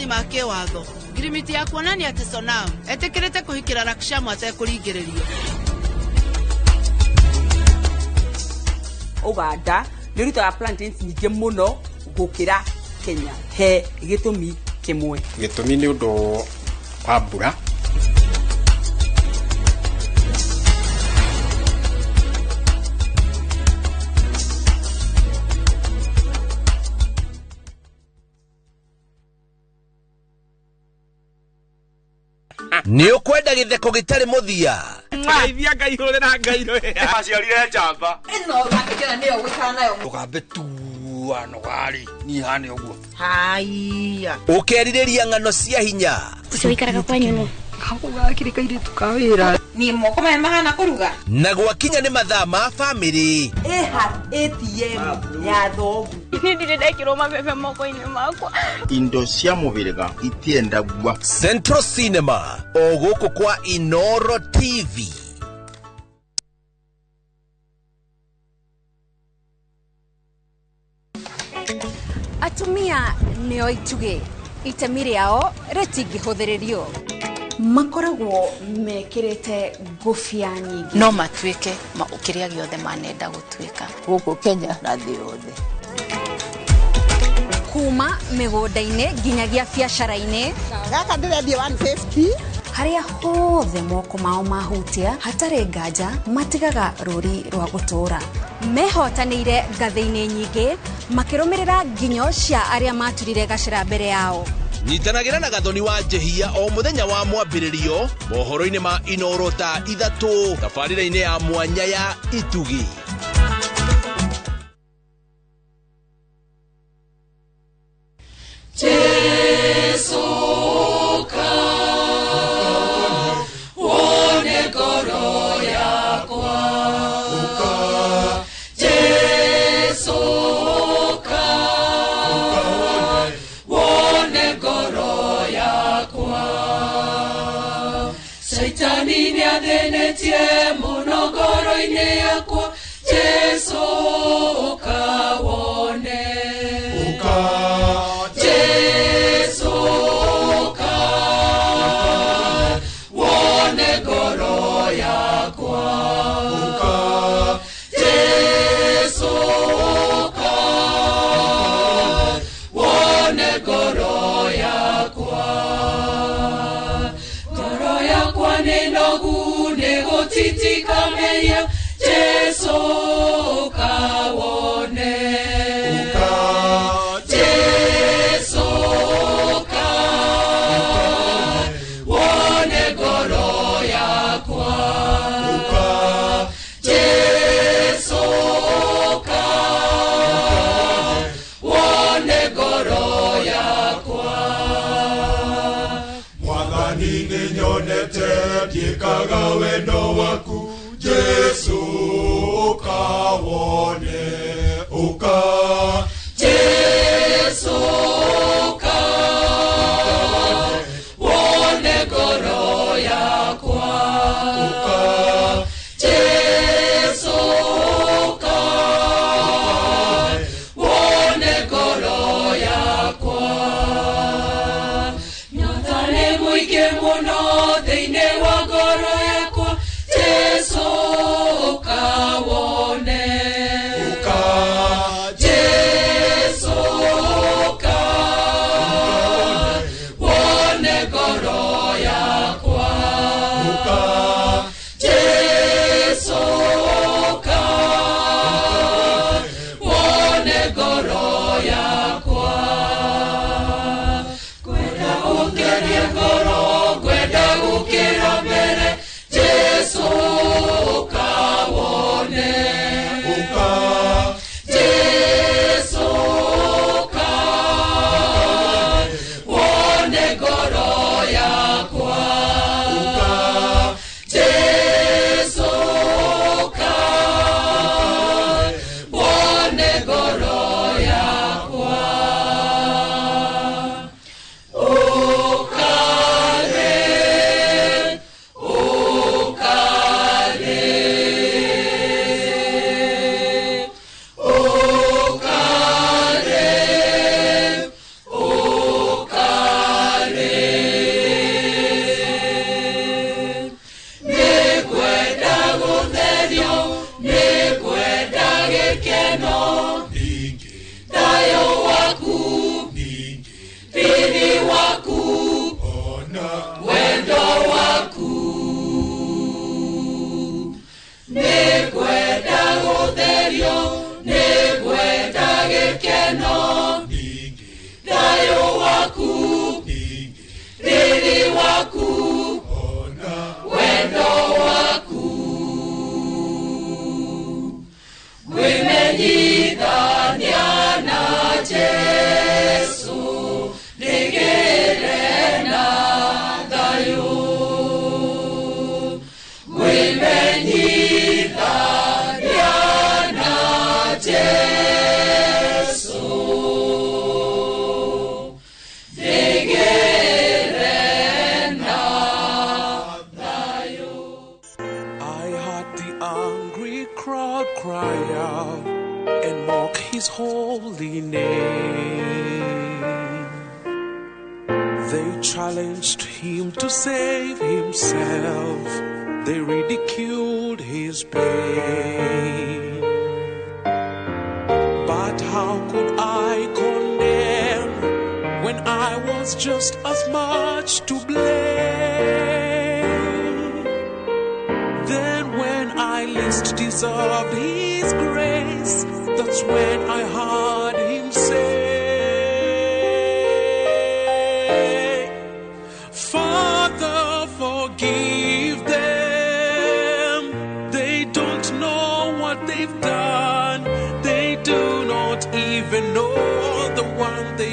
make watho girimiti ya kuonania ati Sonam etikirite kuhikira Rakshamu atekũringĩrĩrio. Uganda nĩrutaga plantains nyingĩ mũno gũkĩra Kenya. He gĩtũmi kĩmwe. Gĩtũmi nĩ ũndũ wa mbura. Ni ukwenda githeko gitari muthia Ngeithia ngaihurira ngairo ya aciarire njamba ino gakira niyo gwikana nayo ugambe tu ano gari ni hane uguo Haiya ukeririria ngano cia hinya usiwikaraga kwanyu no kakugakiri kaire tukawira ni moko mahana kuruga na gwakinya ni mathaa ma family ATM ya thogu ndire ndekirwo mabebe moko-ini makwa indo cia mubiriga itienda gwa Central Cinema oguku kwa Inoro TV. atumia nio ituge itemi riao ritingĩhũthĩrĩrio makoragwo mekirite ngũbia nyingĩ no matuĩke kĩrĩa gĩothe manenda gũtuĩka gũkũ Kenya na thĩ yothe kuma mĩgũnda-inĩ nginyagia biacara-inĩ gaka ndĩrendia 150 harĩa hothe moko mao mahutia hatarĩ nganja matigaga rũri rwa gũtũra mehotanĩire ngathĩ-inĩ nyingĩ makĩrũmĩrĩra nginyo cia arĩa maturire gacĩra mbere yao Nyitanagĩra na Gathoni wa Njehia o mũthenya wa mwambĩrĩrio mohoro-inĩ ma Inooro ta 3 tabarĩra-inĩ ya mwanya ya Itugi.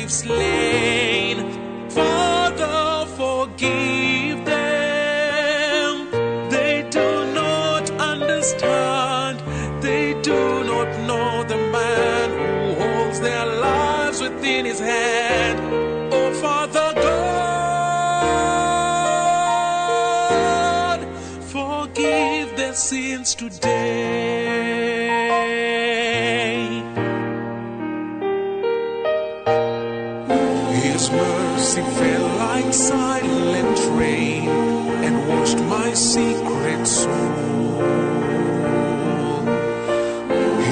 they've slain. Father, forgive them. They do not understand. They do not know the man who holds their lives within his hand. Oh, Father God, forgive their sins today. His mercy fell like silent rain and washed my secret soul.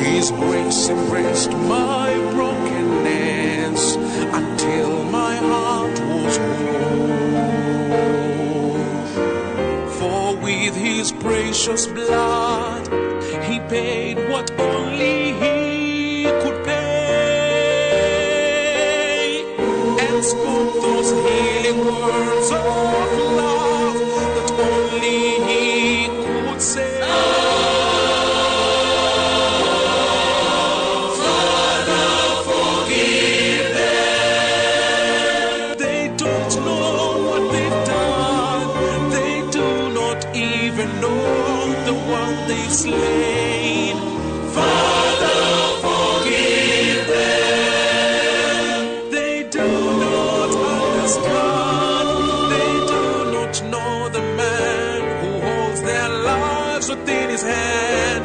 His grace embraced my brokenness until my heart was whole. For with his precious blood he paid what only he could pay, and spoke those healing words of love that only he could say. Slain. Father, forgive them. They do not understand. They do not know the man who holds their lives within his hand.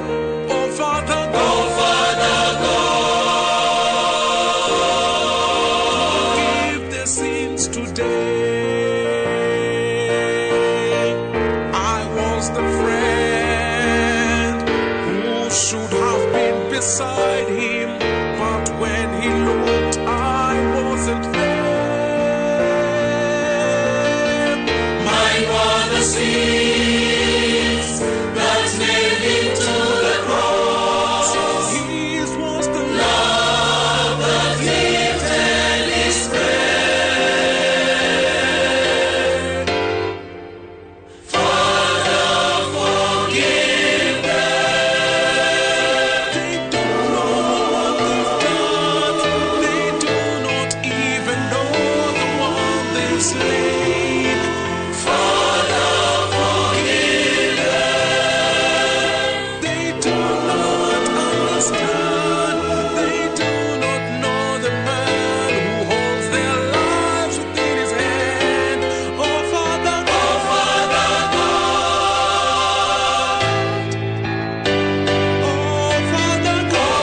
Oh, Father God, forgive their sins today. I was the friend should have been beside him, but when he looked, I wasn't there. Mine were the sins that nailed him to the cross. His was the love that lived and is spread. Father, forgive them. Slain. Father, forgive them. They do not understand. They do not know the man who holds their lives within his hand. Oh, Father God. Oh, Father God.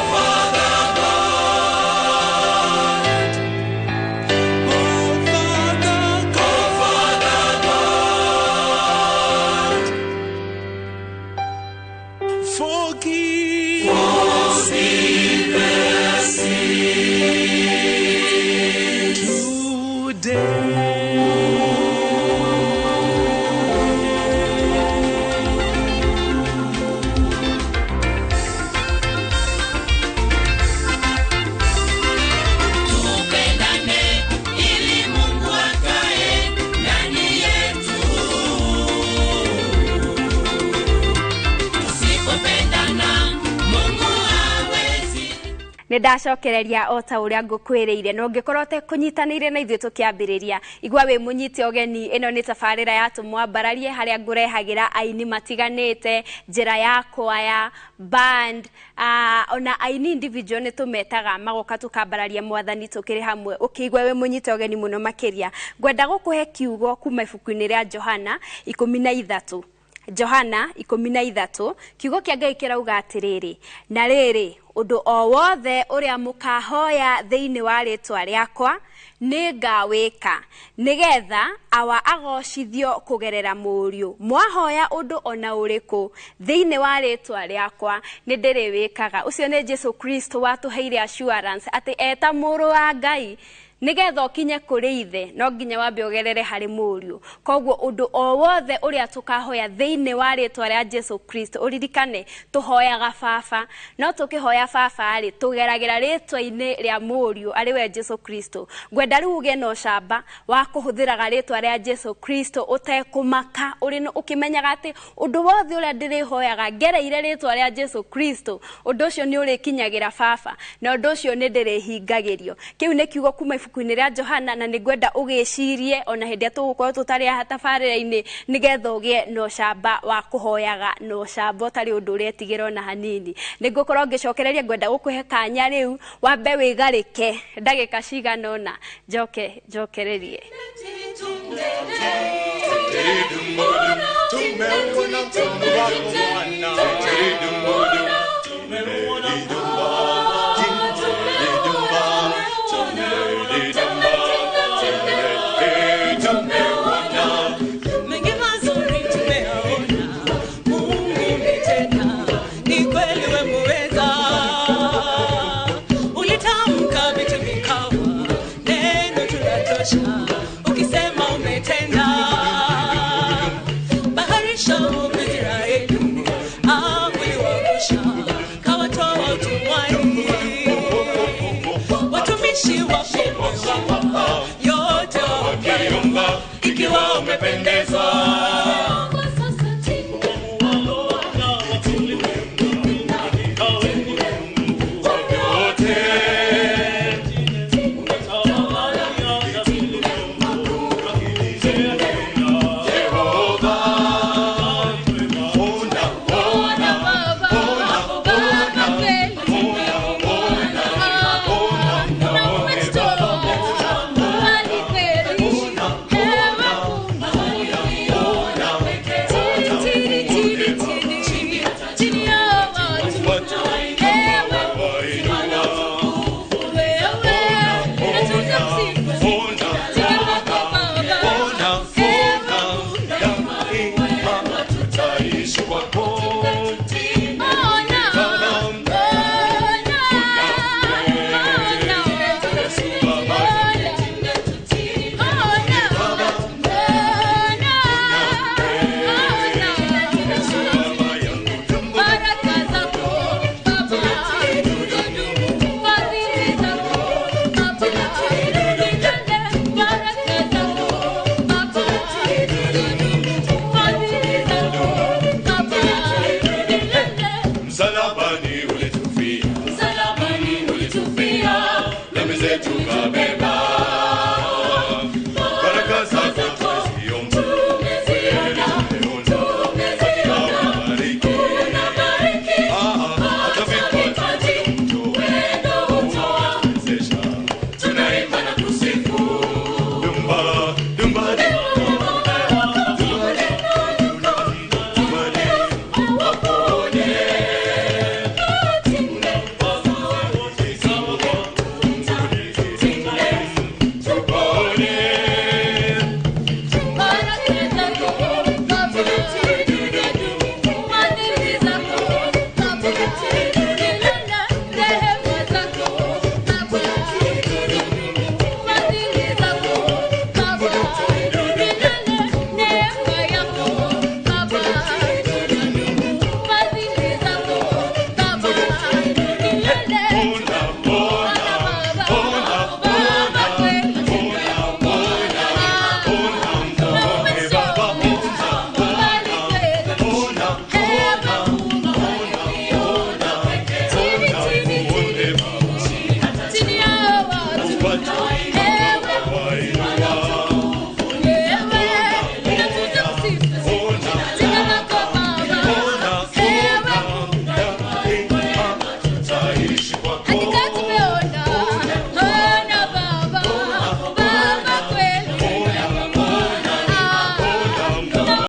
Forgive their sins today. Tupendane ili Mungu akae ndani yetu. Tusipopendana Mungu hawezi. Nindacokereria o ta uria ngukwiriire no ngikorote kunyitanire na ithuĩ tukiambiriria igwa wi munyite ogeni ino ni tabarira ya tumwambararie haria ngurehagira aini matiganite njira ya kwaya band ona aini individual ni tumetaga magoka tukambararia mwathani tukiri hamwe ukigwa wi munyite ogeni muno makiria ngwenda gukuhe kiugo kuma ibuku-ini ria Johana 13 Johana 13 kiugo kia Ngai kirauga atiriri na riri undu o wothe uria mukahoya thiini wa ritwa riakwa ningawika nigetha awa agocithio kugerera muriu mwahoya undu ona uriku thiini wa ritwa riakwa nindiriwikaga ucio ni Jesu Kristo watuheire assurance ati eta muru wa Ngai nigetha ukinye kuri ithe no nginya wambe ugerere hari muriu koguo undu o wothe uria tukahoya thiini wa ritwa ria Jesu Kristo uririkane tuhoyaga baba no tukihoya baba ari tugeragira ritwa-ini ria muriu ari we Jesu Kristo ngwenda riu uge no camba wa kuhuthiraga ritwa ria Jesu Kristo utekumaka uri no ukimenyaga ati undu wothe uria ndirihoyaga ngereire ritwa ria Jesu Kristo undu ucio ni uri kinyagira baba na undu ucio ni ndirihingagirio kiu ni kiugo kuma ibuku-inĩ rĩa Johana na nĩngwenda ũgĩcirie ona hĩndĩ tũgũkorwo tũtarĩ aha tabarĩra-inĩ nĩgetha ũgĩe na ũcamba wa kũhoyaga na ũcamba ũtarĩ ũndũ ũretigĩra ona hanini. Nĩngũkorwo ngĩcokereria ngwenda gũkũhe kanya rĩu wambe wĩgarĩke ndagĩka cigana ũna njokererie. Ukisema umetenda baharisha Israeli uliwagusha